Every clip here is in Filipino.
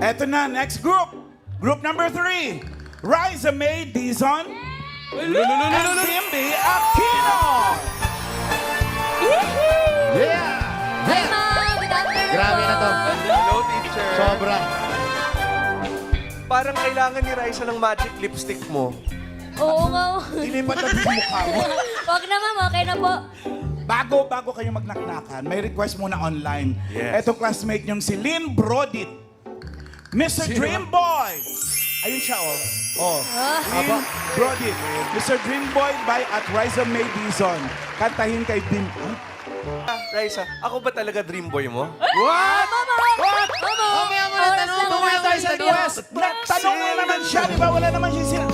Eto na, next group. Group number 3. Riza May Dizon and Bimbi Aquino. Yeah! Hi, Ma'am! Good afternoon Grabe na to. Hello, teacher. Sobra. Parang kailangan ni Raisa ng magic lipstick mo. Oo nga. Ilipat na yung mukha mo. Huwag na, Ma'am. Okay na po. Bago kayo magnaknakan, may request muna online. Yes. Eto classmate niyong si Lynn Brodit. Mr. Dream Boy. Ayun siya, oh. Lynn Brodit. Mr. Dream Boy by at Riza May Dizon. Kantahin kay Bim. Raisa, ako ba talaga dream boy mo? What? What? Mamaya mo na tanong. Mamaya tayo sa West. Tanong mo naman siya, di ba? Wala naman siya sila.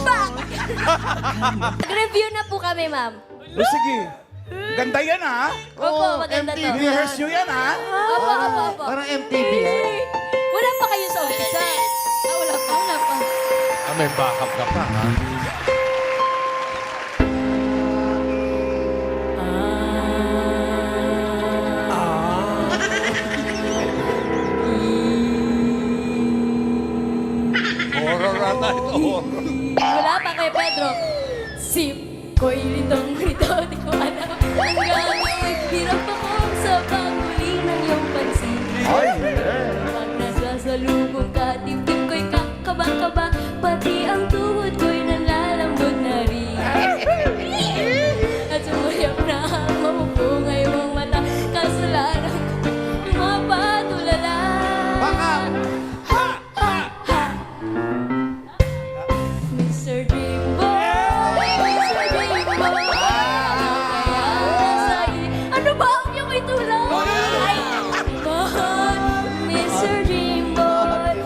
Nag-review na po kami, Ma'am. O sige. Ganda yan, ha? Opo, maganda to. MTV. Rehearse nyo yan, ha? Opo. Parang MTV. Wala pa kayo sa umpisa. Wala pa. May backup ka pa, ha? Horror ata ito, horror. Wala pa kay Pedro. Sip ko'y litong-lito, di ko alam. Hanggang ngayon, hirap ako sa panghuli ng iyong pansin. Pag nasasalubong ka, tip-tip ko'y kakaba-kaba, pati ang tuhod ko'y nalalambot na rin. At sumayap na ang maupo ngayong mata, kasalanan ko, mapatulala. Baka. Mr. Dreamboy, Mr. Dreamboy, kaya nasa ano ba ang iyong itulong? Ay, mahal, Mr. Dreamboy,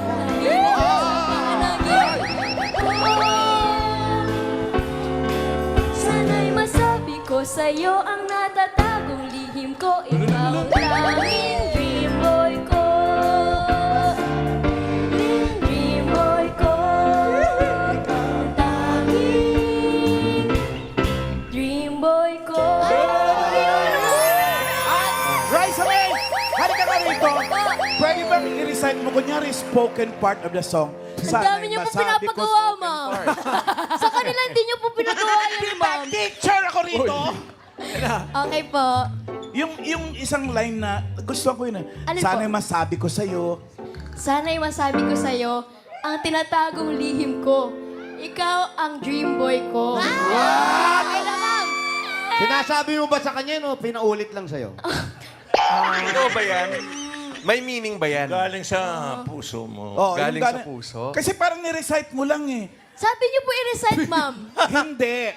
sana'y masabi ko sa'yo ang natatagong lihim ko. Ikaw ang tanging Dreamboy ko. Dreamboy ko. Tanging Dreamboy ko. Riza May! Halika ka rito. Pwede bang i-recite mo, kunyari, spoken part of the song? Ang dami niyo po pinapagawa, Ma'am. Sa kanila, hindi niyo po pinagawa yun, Ma'am. Teacher ako rito! Okay po. Yung isang line na gusto ko yun. Ano Sana'y po? masabi ko sa'yo. Sana'y masabi ko sa'yo ang tinatagong lihim ko. Ikaw ang dream boy ko. Okay na, Ma'am. Sinasabi mo ba sa kanya, no? Pinaulit lang sa'yo. Ikaw ba yan? May meaning ba yan? Galing sa puso mo. Oh, Galing yung sa puso? Kasi parang ni-recite mo lang eh. Sabi niyo po i-recite, Ma'am. Hindi.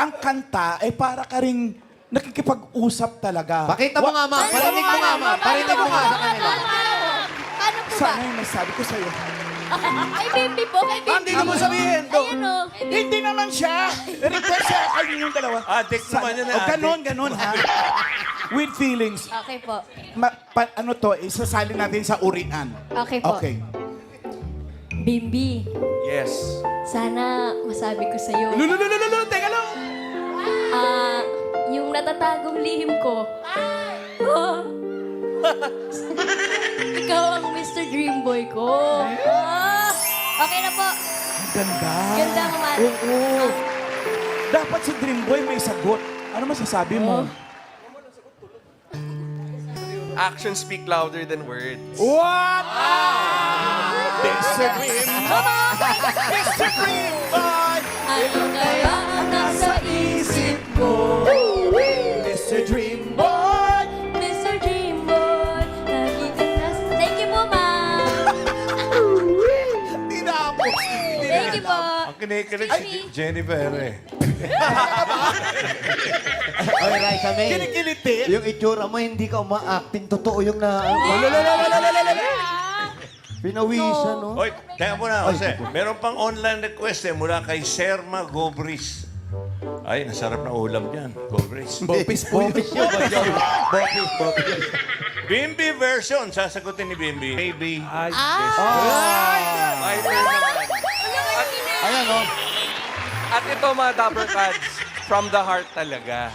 Ang kanta ay para ka ring nakikipag-usap talaga. Pakita mo nga, ma'am. Parinig mo nga, ma'am. Parinig mo nga sa kanila. Paano po ba? Sana'y masabi ko sa'yo. Ay, baby po. Kay baby. Hindi mo sabihin. Ayun o. Hindi naman siya. Request siya. Ay, yung dalawa. Addict naman yun, O, ganun, ha? With feelings. Okay po. Ano to, isasali natin sa urian. Okay po. Okay. Bimbi, Yes. sana masabi ko sa'yo. Teka lang. Yung natatagong lihim ko. Oh. Ikaw ang Mr. Dreamboy ko. Okay na po. Ang ganda. Ganda ang man. Oo. Dapat si Dreamboy may sagot. Ano masasabi mo? Actions speak louder than words. What? Mr. Dreamboy! Mr. Dreamboy! Ano kaya ang nasa isip ko? Mr. Dreamboy! Mr. Dreamboy, nakita na... Thank you po, ma'am. Tinapos. Thank you po. Ang kinikilig si Jennifer eh. Oy, Raisa May. Kinikiliti. Yung itsura mo, hindi ka uma-acting. Totoo yung na... Pinawisan, no? Hoy, teka muna kasi. Meron pang online request eh mula kay Serma Gobris. Ay, nasarap na ulam yan. Gobris. Bopis po. Bopis yun. Bopis. Bimbi version. Sasagutin ni Bimbi. Maybe. Ay, naman. Ayan, no? At ito mga Dapper Cats, from the heart talaga.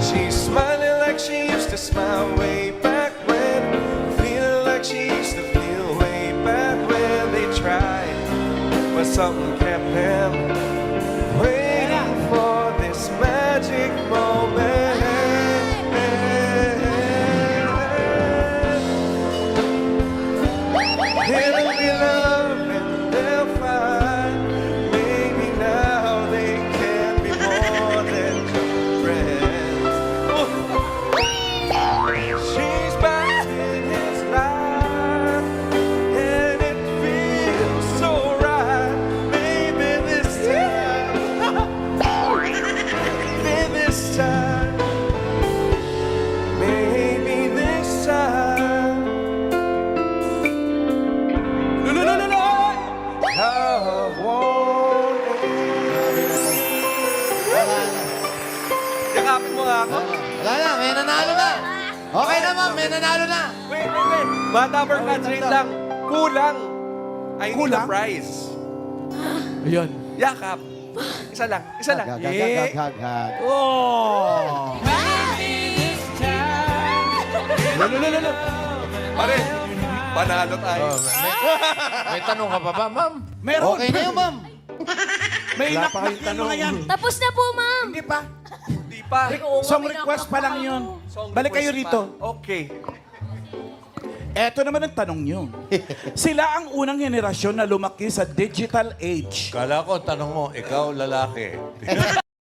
She's smiling like she used to smile way back when, feeling like she used to feel way back when they tried, but something kept them waiting for this magic moment. It'll be love and they'll find, maybe now they can be more than just friends. She's back in his life, and it feels so right. Maybe this time, maybe this time, maybe this time. No. I want it. Yakapin mo nga ako. Wala na, may nanalo na. Okay na, ma'am, may nanalo na. Wait. Mga Dapper Cats, wait lang. Kulang. I need a Kulang? prize. Ayun. Yakap. Isa lang. Hag. Oh! Pare, panalo tayo. May tanong ka pa ba, ma'am? Meron. Okay na yun, ma'am. May nakmak yung mga yan. Tapos na po, ma'am. Hindi pa. Di pa. Song request pa lang yun. Song Balik kayo request rito. pa. Okay. Eto naman ang tanong nyo. Sila ang unang henerasyon na lumaki sa digital age. Kala ko, tanong mo, ikaw lalaki.